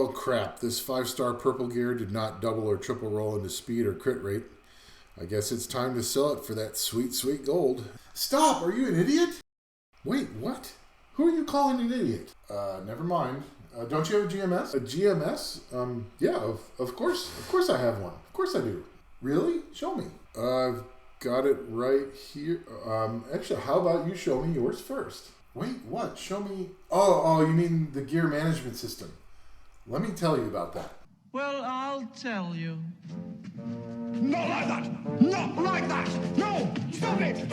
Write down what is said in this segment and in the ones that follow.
Well, crap. This 5-star purple gear did not double or triple roll into speed or crit rate. I guess it's time to sell it for that sweet, sweet gold. Stop! Are you an idiot? Wait, what? Who are you calling an idiot? Never mind. Don't you have a GMS? A GMS? Yeah, of course. Of course I have one. Of course I do. Really? Show me. I've got it right here. Actually, how about you show me yours first? Wait, what? Show me... Oh, you mean the gear management system. Let me tell you about that. Well, I'll tell you. Not like that! Not like that! No! Stop it! He's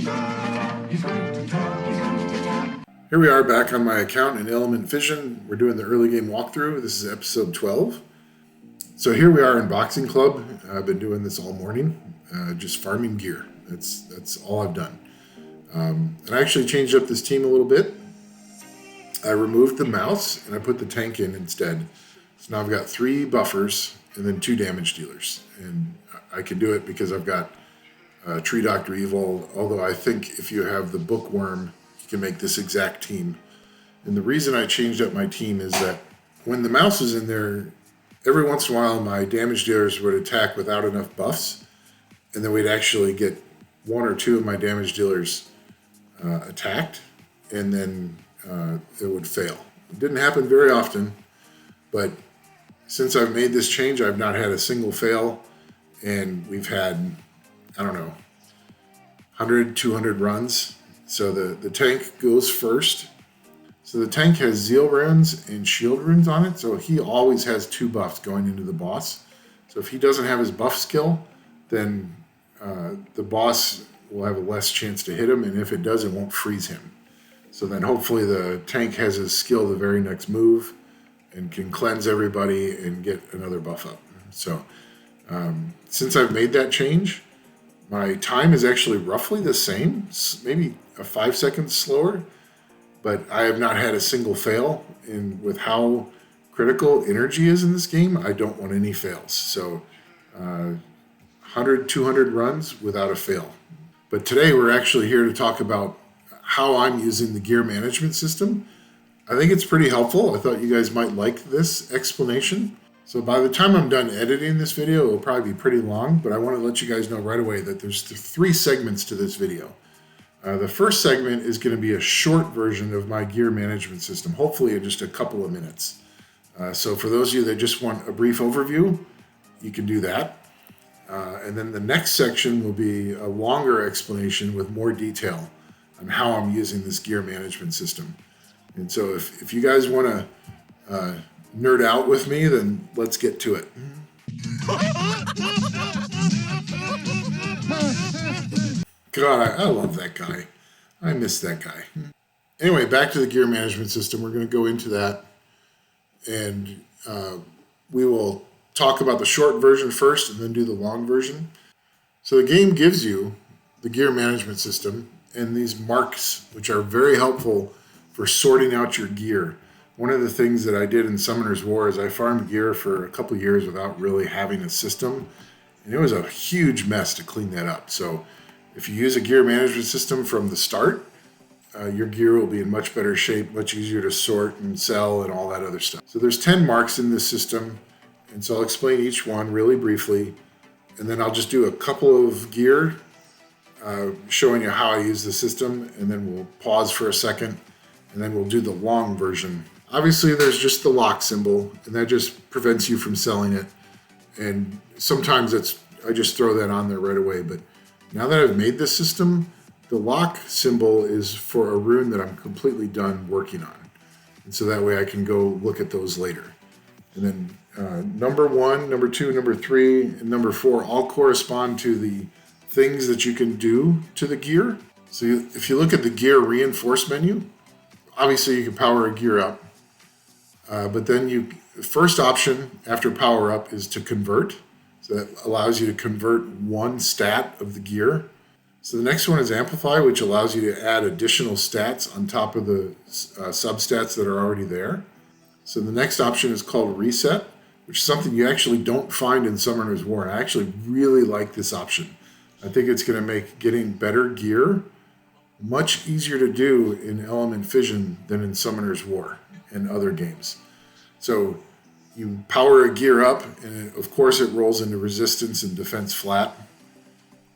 going to tell. He's going to tell. Here we are back on my account in Elemon Fission. We're doing the early game walkthrough. This is episode 12. So here we are in Boxing Club. I've been doing this all morning, just farming gear. That's all I've done. And I actually changed up this team a little bit. I removed the mouse and I put the tank in instead. So now I've got 3 buffers and then 2 damage dealers. And I can do it because I've got Tree Doctor Evil, although I think if you have the Bookworm, you can make this exact team. And the reason I changed up my team is that when the mouse is in there, every once in a while my damage dealers would attack without enough buffs, and then we'd actually get 1 or 2 of my damage dealers attacked, and then it would fail. It didn't happen very often, but since I've made this change, I've not had a single fail, and we've had, I don't know, 100, 200 runs. So the tank goes first. So the tank has Zeal runes and Shield runes on it, so he always has 2 buffs going into the boss. So if he doesn't have his buff skill, then the boss will have a less chance to hit him, and if it does, it won't freeze him. So then hopefully the tank has his skill the very next move and can cleanse everybody and get another buff up. So since I've made that change, my time is actually roughly the same, maybe a 5 seconds slower, but I have not had a single fail. And with how critical energy is in this game, I don't want any fails. So 100, 200 runs without a fail. But today we're actually here to talk about how I'm using the gear management system. I think it's pretty helpful. I thought you guys might like this explanation. So by the time I'm done editing this video, it'll probably be pretty long, but I want to let you guys know right away that there's 3 segments to this video. The first segment is going to be a short version of my gear management system, hopefully in just a couple of minutes. So for those of you that just want a brief overview, you can do that. And then the next section will be a longer explanation with more detail on how I'm using this gear management system. And so if you guys want to nerd out with me, then let's get to it. God, I love that guy. I miss that guy. Anyway, back to the gear management system. We're going to go into that, and we will talk about the short version first and then do the long version. So the game gives you the gear management system and these marks, which are very helpful for sorting out your gear. One of the things that I did in Summoner's War is I farmed gear for a couple years without really having a system, and it was a huge mess to clean that up. So if you use a gear management system from the start, your gear will be in much better shape, much easier to sort and sell and all that other stuff. So there's 10 marks in this system, and so I'll explain each one really briefly, and then I'll just do a couple of gear showing you how I use the system, and then we'll pause for a second, and then we'll do the long version. Obviously, there's just the lock symbol, and that just prevents you from selling it. And sometimes I just throw that on there right away. But now that I've made this system, the lock symbol is for a rune that I'm completely done working on. And so that way I can go look at those later. And then number 1, number 2, number 3, and number 4 all correspond to the things that you can do to the gear. So if you look at the gear reinforce menu, obviously you can power a gear up. But then first option after power up is to convert. So that allows you to convert 1 stat of the gear. So the next one is amplify, which allows you to add additional stats on top of the substats that are already there. So the next option is called reset, which is something you actually don't find in Summoner's War. And I actually really like this option. I think it's going to make getting better gear much easier to do in Elemon Fission than in Summoner's War and other games. So You power a gear up, and of course it rolls into resistance and defense flat.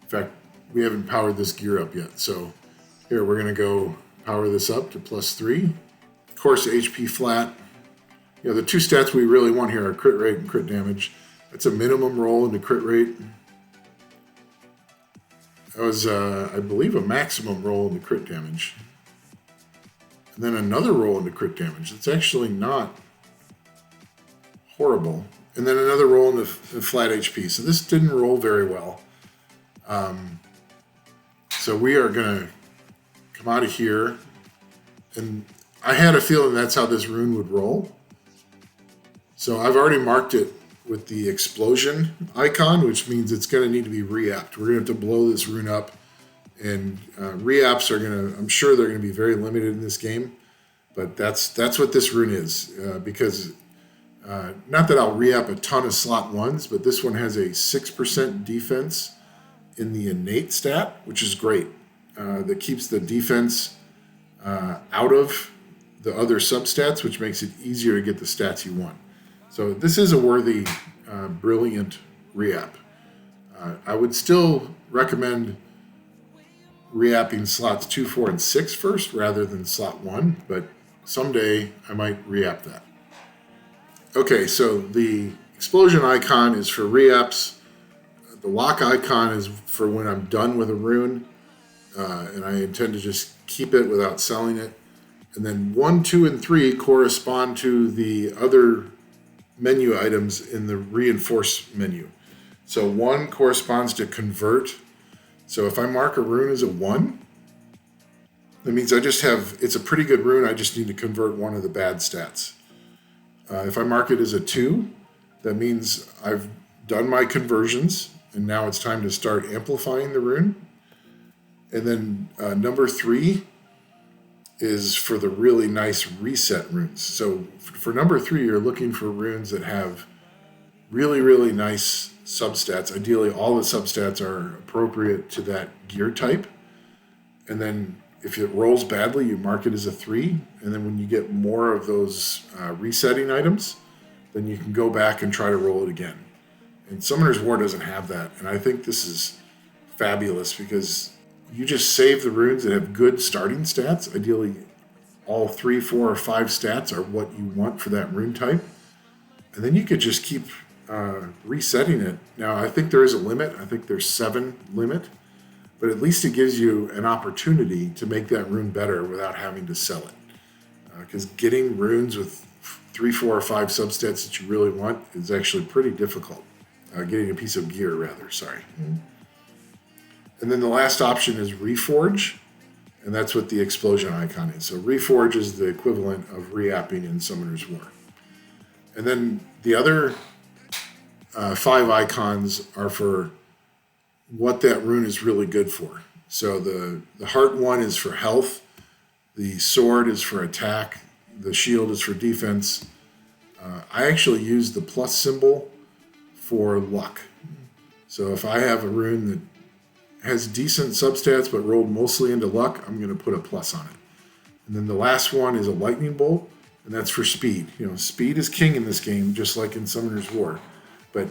In fact, we haven't powered this gear up yet. So here, we're going to go power this up to +3. Of course, HP flat. The two stats we really want here are crit rate and crit damage. That's a minimum roll into crit rate. That was, I believe, a maximum roll into crit damage. And then another roll into crit damage. It's actually not horrible. And then another roll into flat HP. So this didn't roll very well. So we are going to come out of here. And I had a feeling that's how this rune would roll. So I've already marked it with the explosion icon, which means it's going to need to be re-apped. We're going to have to blow this rune up. And re-apps are going to, I'm sure they're going to be very limited in this game. But that's what this rune is. Because not that I'll re-app a ton of slot 1s, but this one has a 6% defense in the innate stat, which is great. That keeps the defense out of the other substats, which makes it easier to get the stats you want. So this is a worthy, brilliant re-app. I would still recommend re-apping slots 2, 4, and 6 first rather than slot 1, but someday I might re-app that. Okay, so the explosion icon is for re-apps. The lock icon is for when I'm done with a rune, and I intend to just keep it without selling it. And then 1, 2, and 3 correspond to the other menu items in the reinforce menu. So 1 corresponds to convert. So if I mark a rune as a 1, that means I just have, it's a pretty good rune, I just need to convert one of the bad stats. If I mark it as a 2, that means I've done my conversions, and now it's time to start amplifying the rune. And then number 3 is for the really nice reset runes. So for number 3, you're looking for runes that have really, really nice substats. Ideally, all the substats are appropriate to that gear type. And then if it rolls badly, you mark it as a 3. And then when you get more of those resetting items, then you can go back and try to roll it again. And Summoner's War doesn't have that. And I think this is fabulous because you just save the runes that have good starting stats. Ideally, all 3, 4, or 5 stats are what you want for that rune type. And then you could just keep resetting it. Now, I think there is a limit. I think there's 7 limit. But at least it gives you an opportunity to make that rune better without having to sell it. Because getting runes with 3, 4, or 5 substats that you really want is actually pretty difficult. Getting a piece of gear, rather, sorry. And then the last option is Reforge, and that's what the explosion icon is. So Reforge is the equivalent of re-apping in Summoner's War. And then the other 5 icons are for what that rune is really good for. So the heart one is for health, the sword is for attack, the shield is for defense. I actually use the plus symbol for luck. So if I have a rune that has decent substats but rolled mostly into luck, I'm going to put a plus on it. And then the last one is a lightning bolt, and that's for speed. Speed is king in this game, just like in Summoner's War. But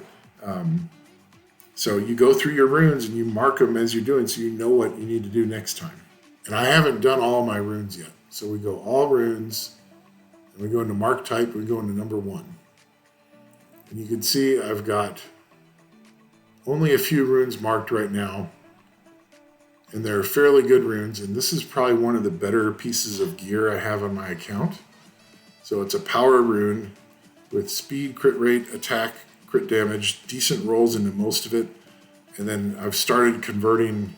so you go through your runes and you mark them as you're doing so you know what you need to do next time. And I haven't done all my runes yet. So we go all runes, and we go into mark type, we go into number 1. And you can see I've got only a few runes marked right now. And they're fairly good runes. And this is probably one of the better pieces of gear I have on my account. So it's a power rune with speed, crit rate, attack, crit damage, decent rolls into most of it. And then I've started converting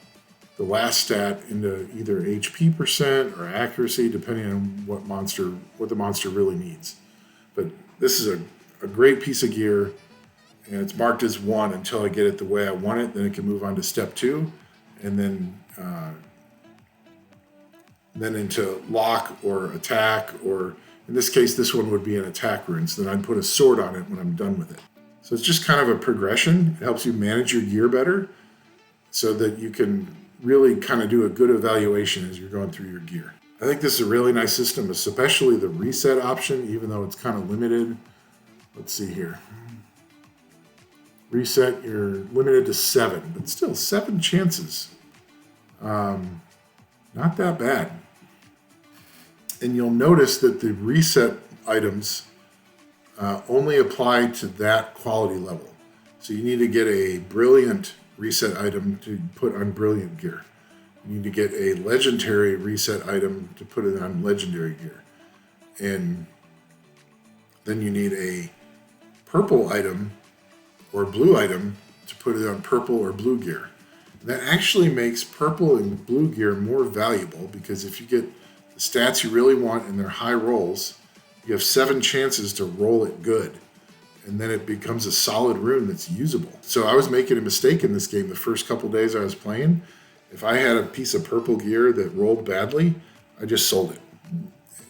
the last stat into either HP percent or accuracy, depending on what the monster really needs. But this is a great piece of gear, and it's marked as 1 until I get it the way I want it. Then it can move on to step 2, and then into lock or attack, or in this case, this one would be an attack rune. So then I'd put a sword on it when I'm done with it. So it's just kind of a progression. It helps you manage your gear better so that you can really kind of do a good evaluation as you're going through your gear. I think this is a really nice system, especially the reset option, even though it's kind of limited. Let's see here. Reset, you're limited to 7, but still 7 chances. Not that bad. And you'll notice that the reset items only apply to that quality level. So you need to get a brilliant reset item to put on brilliant gear. You need to get a legendary reset item to put it on legendary gear. And then you need a purple item or blue item to put it on purple or blue gear. And that actually makes purple and blue gear more valuable, because if you get the stats you really want and they're high rolls, you have 7 chances to roll it good. And then it becomes a solid rune that's usable. So I was making a mistake in this game the first couple days I was playing. If I had a piece of purple gear that rolled badly, I just sold it.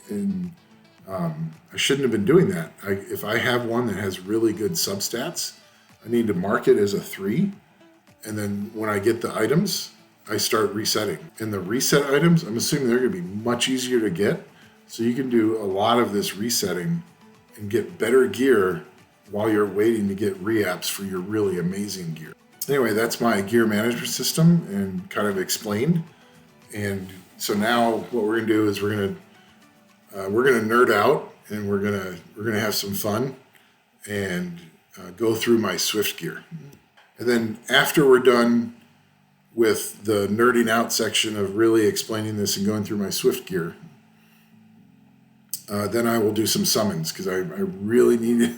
And I shouldn't have been doing that. If I have one that has really good substats, I need to mark it as a 3. And then when I get the items, I start resetting. And the reset items, I'm assuming they're going to be much easier to get. So you can do a lot of this resetting and get better gear while you're waiting to get re-apps for your really amazing gear. Anyway, that's my gear management system and kind of explained. And so now what we're going to do is we're going to nerd out, and we're going to have some fun and go through my Swift gear. And then after we're done with the nerding out section of really explaining this and going through my Swift gear, then I will do some summons, because I really need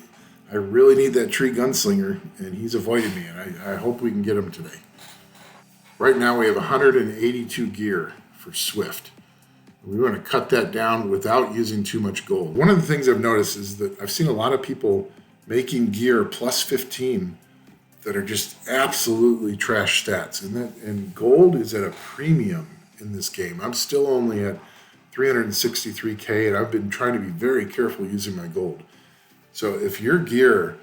that tree gunslinger, and he's avoiding me, and I hope we can get him today. Right now we have 182 gear for Swift. We want to cut that down without using too much gold. One of the things I've noticed is that I've seen a lot of people making gear plus 15 that are just absolutely trash stats. And gold is at a premium in this game. I'm still only at 363k, and I've been trying to be very careful using my gold. So if your gear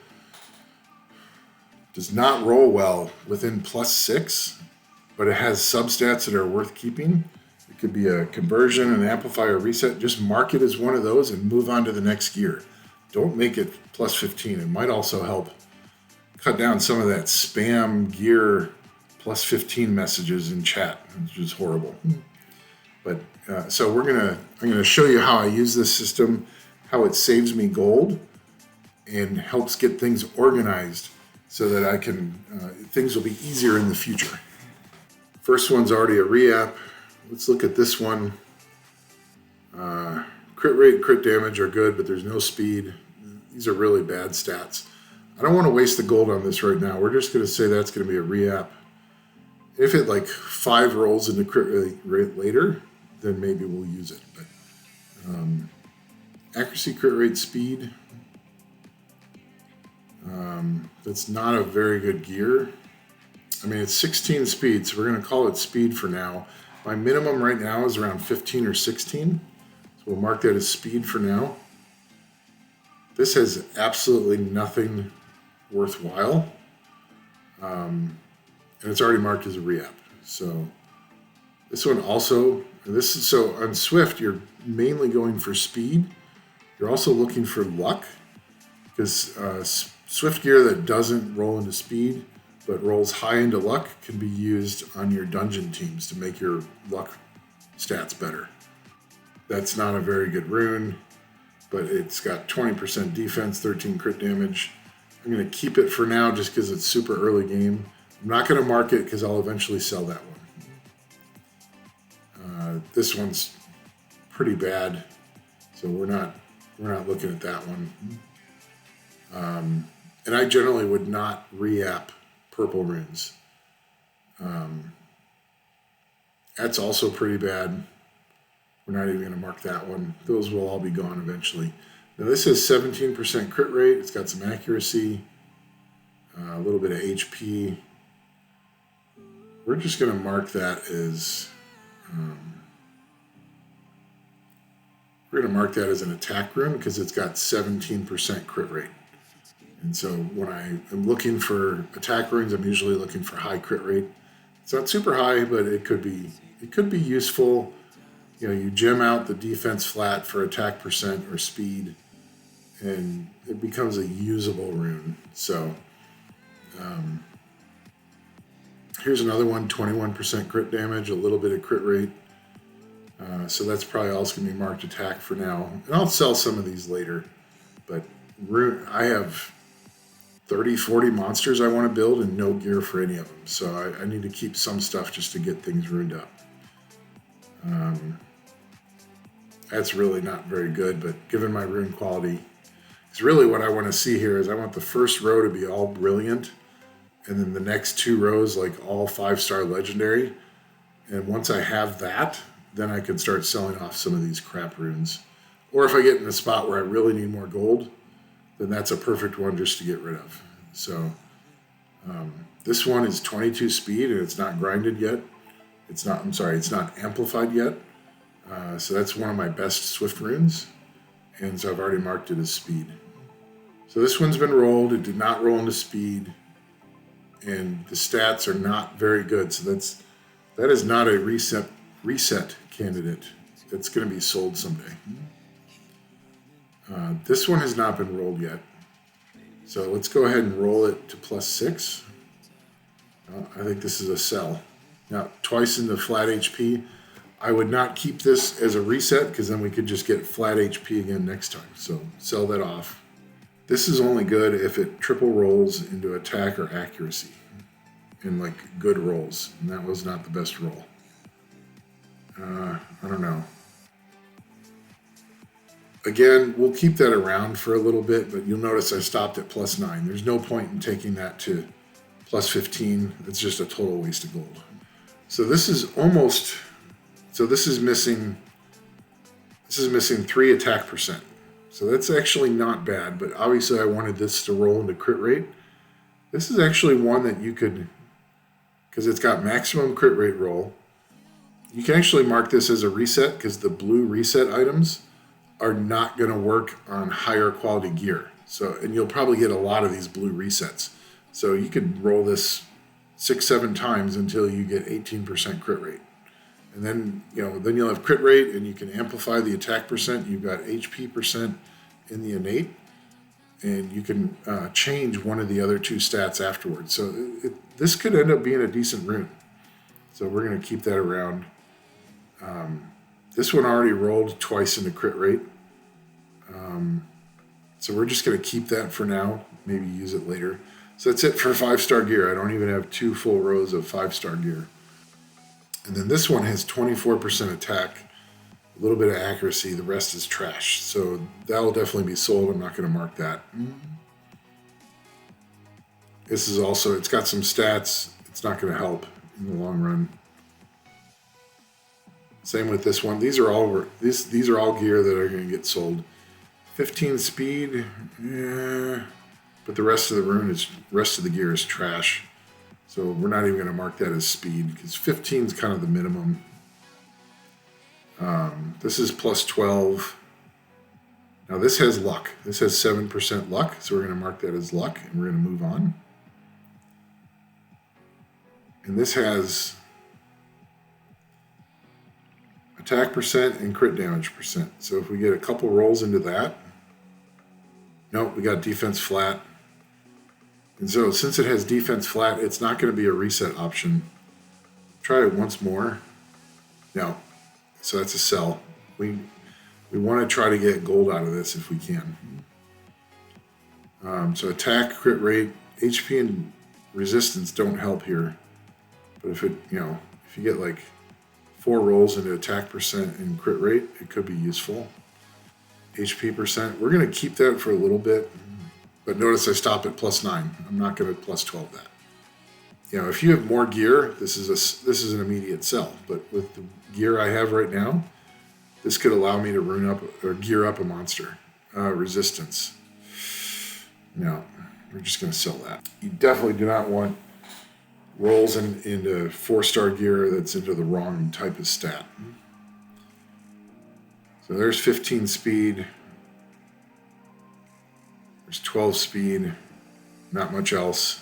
does not roll well within plus 6, but it has substats that are worth keeping, it could be a conversion, an amplifier, reset, just mark it as one of those and move on to the next gear. Don't make it plus 15. It might also help cut down some of that spam gear plus 15 messages in chat, which is horrible. But so I'm gonna show you how I use this system, how it saves me gold and helps get things organized so that I can things will be easier in the future. First one's already a re-app. Let's look at this one. Crit rate, crit damage are good, but there's no speed. These are really bad stats. I don't want to waste the gold on this right now. We're just going to say that's going to be a re-app. If it like 5 rolls into crit rate later, then maybe we'll use it. But accuracy, crit rate, speed. That's not a very good gear. I mean, it's 16 speed, so we're going to call it speed for now. My minimum right now is around 15 or 16. So we'll mark that as speed for now. This has absolutely nothing worthwhile. And it's already marked as a re-app. So this one also, so on Swift, you're mainly going for speed. You're also looking for luck, because Swift gear that doesn't roll into speed but rolls high into luck can be used on your dungeon teams to make your luck stats better. That's not a very good rune, but it's got 20% defense, 13 crit damage. I'm going to keep it for now just because it's super early game. I'm not going to mark it because I'll eventually sell that one. This one's pretty bad, so we're not looking at that one. And I generally would not re-app purple runes. That's also pretty bad. We're not even going to mark that one. Those will all be gone eventually. Now this has 17% crit rate. It's got some accuracy, a little bit of HP. We're just going to mark that as an attack rune because it's got 17% crit rate. And so when I am looking for attack runes, I'm usually looking for high crit rate. It's not super high, but it could be useful. You know, you gem out the defense flat for attack percent or speed, and it becomes a usable rune. So here's another one, 21% crit damage, a little bit of crit rate. So that's probably also going to be marked attack for now. And I'll sell some of these later. But I have 30, 40 monsters I want to build and no gear for any of them. So I need to keep some stuff just to get things runed up. That's really not very good, but given my rune quality, it's really what I want to see here is I want the first row to be all brilliant, and then the next 2 rows like all 5-star legendary. And once I have that, then I can start selling off some of these crap runes. Or if I get in a spot where I really need more gold, then that's a perfect one just to get rid of. So this one is 22 speed and it's not grinded yet. It's not amplified yet. So that's one of my best Swift runes. And so I've already marked it as speed. So this one's been rolled. It did not roll into speed. And the stats are not very good. So that is not a reset candidate. It's going to be sold someday. This one has not been rolled yet. So let's go ahead and roll it to +6. I think this is a sell. Now, twice in the flat HP. I would not keep this as a reset because then we could just get flat HP again next time. So sell that off. This is only good if it triple rolls into attack or accuracy in like good rolls. And that was not the best roll. I don't know. Again, we'll keep that around for a little bit, but you'll notice I stopped at +9. There's no point in taking that to +15. It's just a total waste of gold. So this is missing 3 attack percent. So that's actually not bad, but obviously I wanted this to roll into crit rate. This is actually one that you could, because it's got maximum crit rate roll, you can actually mark this as a reset because the blue reset items are not going to work on higher quality gear. So, and you'll probably get a lot of these blue resets. So you could roll this 6-7 times until you get 18% crit rate. And then, then you'll have crit rate and you can amplify the attack percent. You've got HP percent in the innate, and you can change one of the other 2 stats afterwards. So this could end up being a decent rune. So we're going to keep that around. This one already rolled twice into crit rate. So we're just going to keep that for now, maybe use it later. So that's it for 5-star gear. I don't even have 2 full rows of 5-star gear. And then this one has 24% attack, a little bit of accuracy. The rest is trash. So that'll definitely be sold. I'm not going to mark that. This is also, it's got some stats. It's not going to help in the long run. Same with this one. These are all gear that are going to get sold. 15 speed, yeah, but the rest of the gear is trash. So we're not even going to mark that as speed because 15 is kind of the minimum. This is +12. Now this has luck. This has 7% luck, so we're going to mark that as luck, and we're going to move on. And this has attack percent and crit damage percent. So if we get a couple rolls into that, nope, we got defense flat. And so since it has defense flat, it's not going to be a reset option. Try it once more. No, so that's a sell. We want to try to get gold out of this if we can. So attack, crit rate, HP, and resistance don't help here. But if if you get like 4 rolls into attack percent and crit rate, it could be useful. HP percent, we're going to keep that for a little bit, but notice I stop at +9. I'm not going to +12 that. If you have more gear, this is an immediate sell. But with the gear I have right now, this could allow me to rune up or gear up a monster. Resistance. No, we're just going to sell that. You definitely do not want rolls into 4-star gear that's into the wrong type of stat. So there's 15 speed. There's 12 speed. Not much else.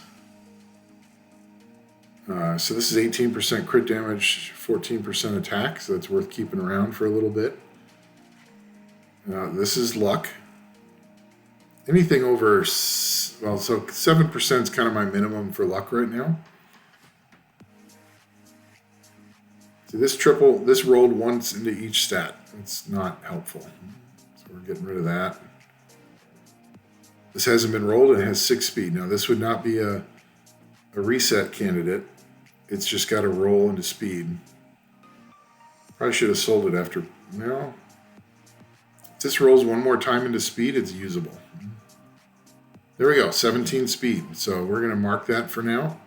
So this is 18% crit damage, 14% attack, so that's worth keeping around for a little bit. This is luck. anything over, well, so 7% is kind of my minimum for luck right now. So this rolled once into each stat. It's not helpful. So we're getting rid of that. This hasn't been rolled and it has 6 speed. Now this would not be a reset candidate. It's just got to roll into speed. Probably should have sold it after. No. If this rolls one more time into speed, it's usable. There we go, 17 speed. So we're going to mark that for now.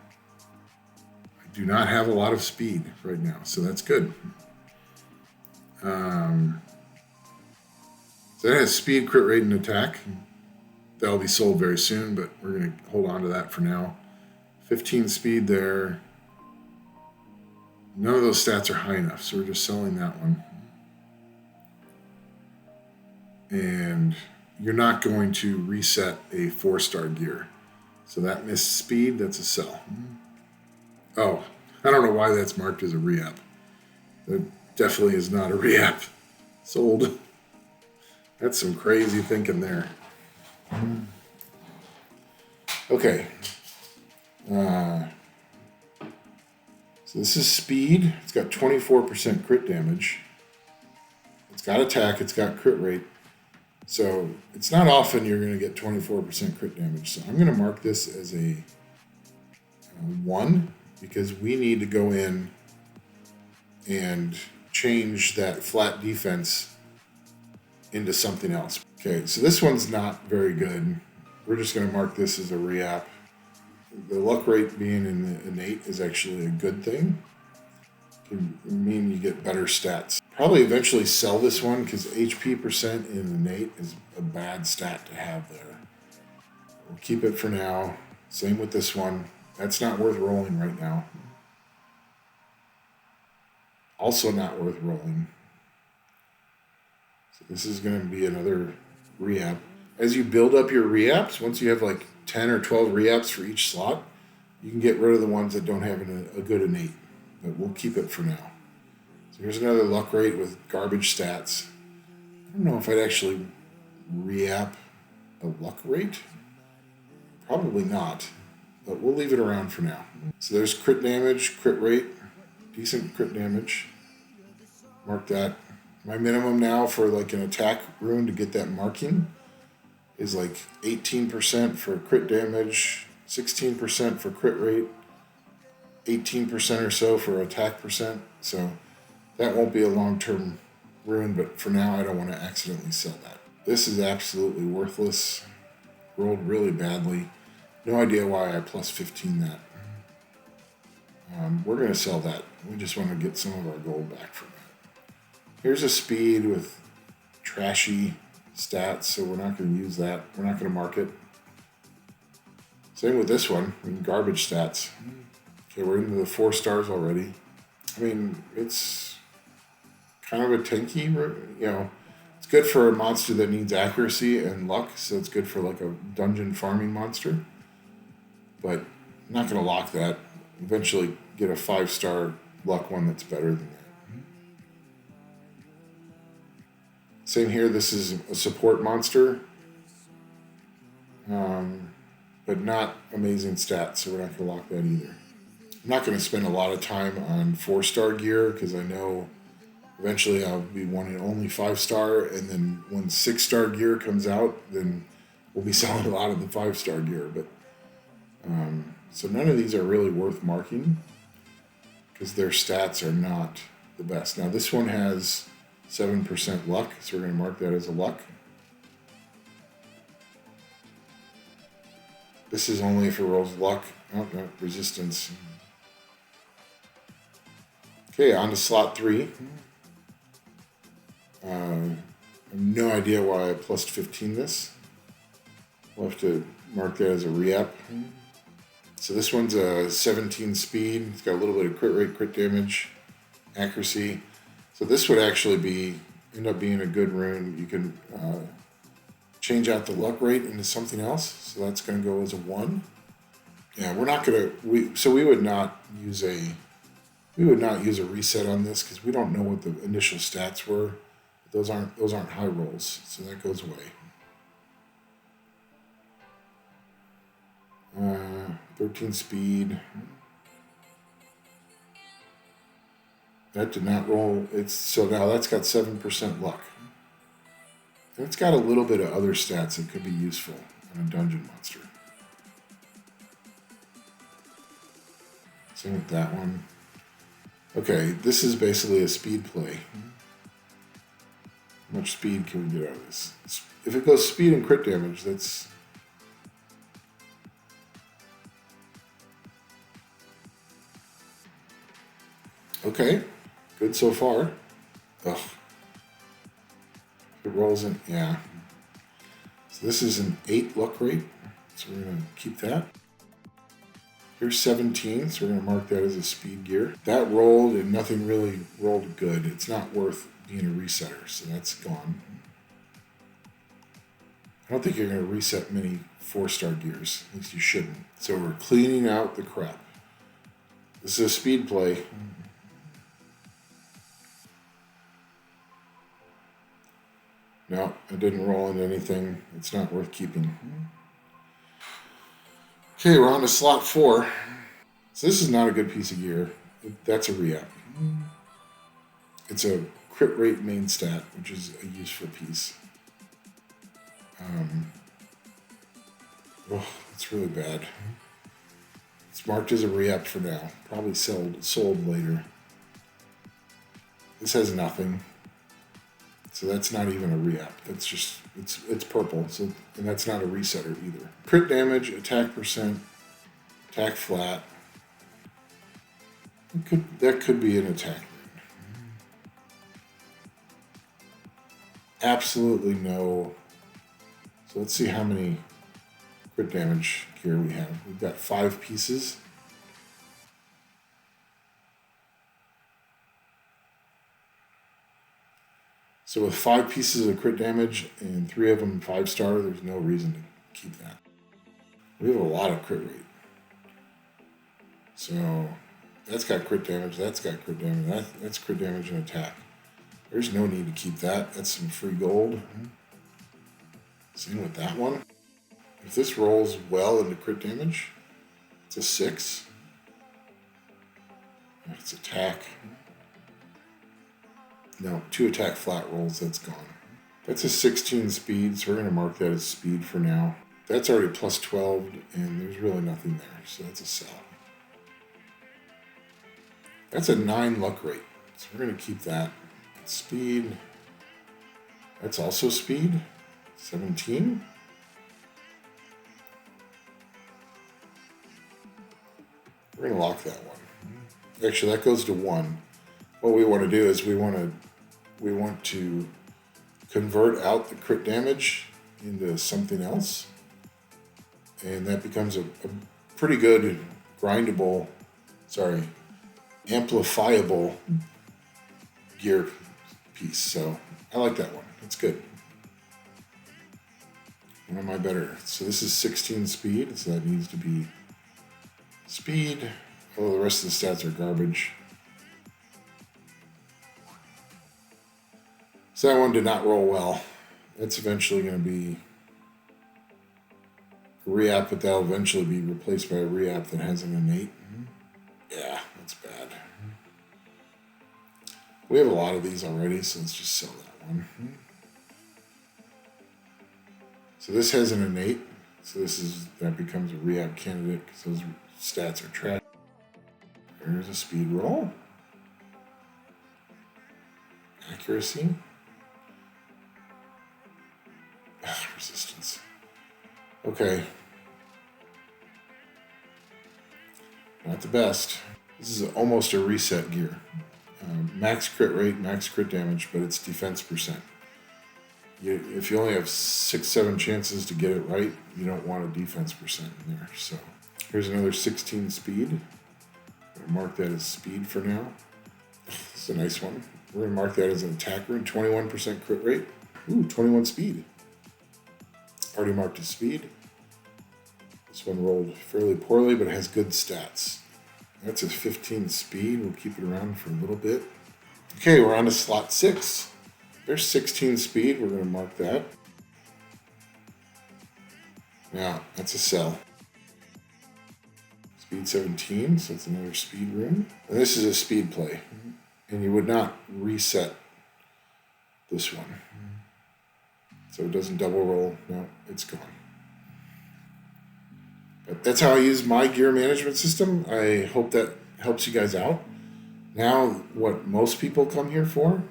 I do not have a lot of speed right now, so that's good. So that has speed, crit rate, and attack. That'll be sold very soon, but we're going to hold on to that for now. 15 speed there. None of those stats are high enough, so we're just selling that one. And you're not going to reset a 4-star gear. So that missed speed, that's a sell. Oh, I don't know why that's marked as a re-up. That definitely is not a re-up. Sold. That's some crazy thinking there. Okay. So this is speed. It's got 24% crit damage. It's got attack. It's got crit rate. So it's not often you're going to get 24% crit damage. So I'm going to mark this as a 1 because we need to go in and change that flat defense into something else. Okay, so this one's not very good. We're just going to mark this as a re-app. The luck rate being in the innate is actually a good thing. It can mean you get better stats. Probably eventually sell this one because HP percent in innate is a bad stat to have there. We'll keep it for now. Same with this one. That's not worth rolling right now. Also not worth rolling. So this is going to be another re-app. As you build up your re-apps, once you have like 10 or 12 re-apps for each slot, you can get rid of the ones that don't have a good innate. But we'll keep it for now. So here's another luck rate with garbage stats. I don't know if I'd actually re-app a luck rate. Probably not, but we'll leave it around for now. So there's crit damage, crit rate, decent crit damage. Mark that. My minimum now for like an attack rune to get that marking is like 18% for crit damage, 16% for crit rate, 18% or so for attack percent. So that won't be a long-term rune, but for now I don't want to accidentally sell that. This is absolutely worthless. Rolled really badly. No idea why I plus 15 that. We're going to sell that. We just want to get some of our gold back from that. Here's a speed with trashy stats, so we're not going to use that. We're not going to mark it. Same with this one. I mean, garbage stats. Okay, we're into the 4 stars already. I mean, it's kind of a tanky, you know. It's good for a monster that needs accuracy and luck, so it's good for like a dungeon farming monster. But I'm not going to lock that. Eventually get a 5-star luck one that's better than that. Same here, this is a support monster. But not amazing stats, so we're not going to lock that either. I'm not going to spend a lot of time on 4-star gear because I know eventually I'll be wanting only 5-star, and then when 6-star gear comes out, then we'll be selling a lot of the 5-star gear. But so none of these are really worth marking because their stats are not the best. Now this one has 7% luck, so we're going to mark that as a luck. This is only if it rolls luck. Oh, no, resistance. Okay, on to slot 3. I have no idea why I plus 15 this. We'll have to mark that as a re-up. So this one's a 17 speed. It's got a little bit of crit rate, crit damage, accuracy. So this would actually end up being a good rune. You can change out the luck rate into something else. So that's going to go as a 1. Yeah, we're not going to. So we would not use a reset on this because we don't know what the initial stats were. Those aren't high rolls, so that goes away. 13 speed. That did not roll. So now that's got 7% luck. And it's got a little bit of other stats that could be useful on a dungeon monster. Same with that one. Okay, this is basically a speed play. How much speed can we get out of this? If it goes speed and crit damage, that's... Okay, good so far. Ugh. It rolls in, yeah. So this is an 8 luck rate, so we're going to keep that. Here's 17, so we're going to mark that as a speed gear. That rolled, and nothing really rolled good. It's not worth being a resetter, so that's gone. I don't think you're going to reset many 4-star gears. At least you shouldn't. So we're cleaning out the crap. This is a speed play. No, it didn't roll into anything. It's not worth keeping. Okay, we're on to slot 4. So this is not a good piece of gear. That's a re-up. It's a crit rate main stat, which is a useful piece. Oh, it's really bad. It's marked as a re-up for now. Probably sold later. This has nothing. So that's not even a re-up. That's just, it's purple. So, and that's not a resetter either. Crit damage, attack percent, attack flat. That could be an attack rune. Absolutely no. So let's see how many crit damage gear we have. We've got 5 pieces. So with 5 pieces of crit damage and 3 of them 5-star, there's no reason to keep that. We have a lot of crit rate. So that's got crit damage, that's got crit damage, that's crit damage and attack. There's no need to keep that. That's some free gold. Same with that one. If this rolls well into crit damage, it's a 6. If it's attack. No, 2 attack flat rolls, that's gone. That's a 16 speed, so we're going to mark that as speed for now. That's already plus 12, and there's really nothing there, so that's a sell. That's a 9 luck rate, so we're going to keep that. Speed. That's also speed. 17. We're going to lock that one. Actually, that goes to 1. What we want to do is we want to convert out the crit damage into something else, and that becomes a pretty good amplifiable gear piece. So I like that one. It's good. One of my better. So this is 16 speed, so that needs to be speed. Oh, the rest of the stats are garbage. So that one did not roll well. That's eventually going to be a re-app, but that'll eventually be replaced by a re-app that has an innate. Yeah, that's bad. We have a lot of these already, so let's just sell that one. So this has an innate, so that becomes a re-app candidate because those stats are trash. There's a speed roll. Accuracy. Resistance. Okay. Not the best. This is almost a reset gear. Max crit rate, max crit damage, but it's defense percent. If you only have 6-7 chances to get it right, you don't want a defense percent in there. So here's another 16 speed. I'm going to mark that as speed for now. This is a nice one. We're going to mark that as an attack rune. 21% crit rate. Ooh, 21 speed. Already marked as speed. This one rolled fairly poorly, but it has good stats. That's a 15 speed. We'll keep it around for a little bit. Okay, we're on to slot 6. There's 16 speed. We're going to mark that. Now, that's a sell. Speed 17, so it's another speed room. And this is a speed play. And you would not reset this one. So it doesn't double roll. No, it's gone. But that's how I use my gear management system. I hope that helps you guys out. Now, what most people come here for?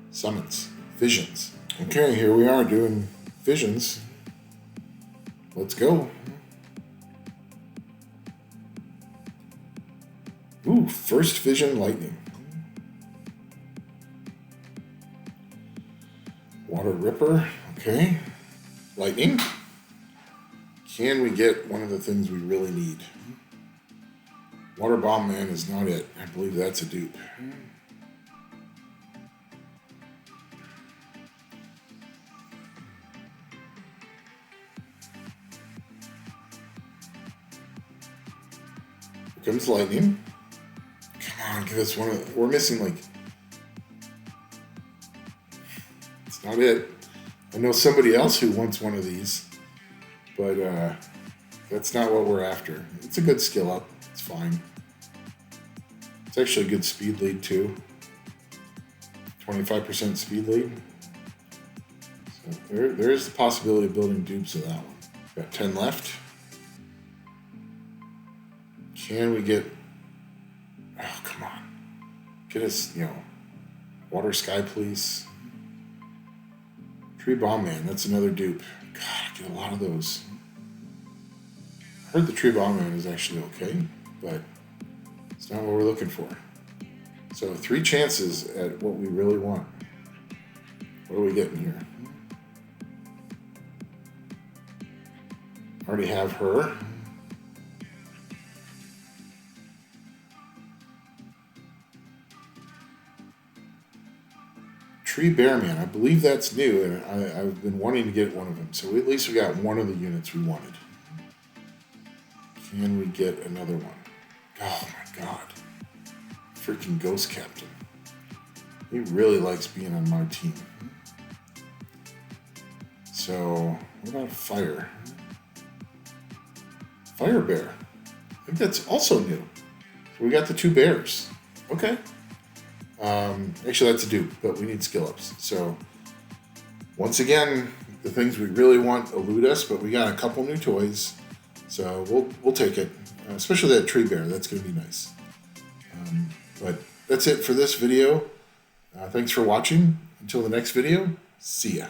Summons. Fissions. Okay, here we are doing fissions. Let's go. Ooh, first fission lightning. Water Ripper, okay. Lightning. Can we get one of the things we really need? Water Bomb Man is not it. I believe that's a dupe. Here comes lightning. Come on, give us one of the, we're missing like, it's not it. I know somebody else who wants one of these, but that's not what we're after. It's a good skill up. It's fine. It's actually a good speed lead too. 25% speed lead. So there's the possibility of building dupes of that one. Got 10 left. Can we get... Oh, come on. Get us, Water Sky Police. Tree Bomb Man, that's another dupe. God, I get a lot of those. I heard the Tree Bomb Man is actually okay, but it's not what we're looking for. So 3 chances at what we really want. What are we getting here? Already have her. Tree Bearman, I believe that's new, and I've been wanting to get one of them. So at least we got one of the units we wanted. Can we get another one? Oh my god. Freaking Ghost Captain. He really likes being on my team. So, what about Fire? Fire Bear. I think that's also new. So we got the 2 bears. Okay. Actually, that's a dupe, but we need skill ups. So, once again, the things we really want elude us, but we got a couple new toys, so we'll take it. Especially that tree bear, that's going to be nice. But that's it for this video. Thanks for watching. Until the next video, see ya.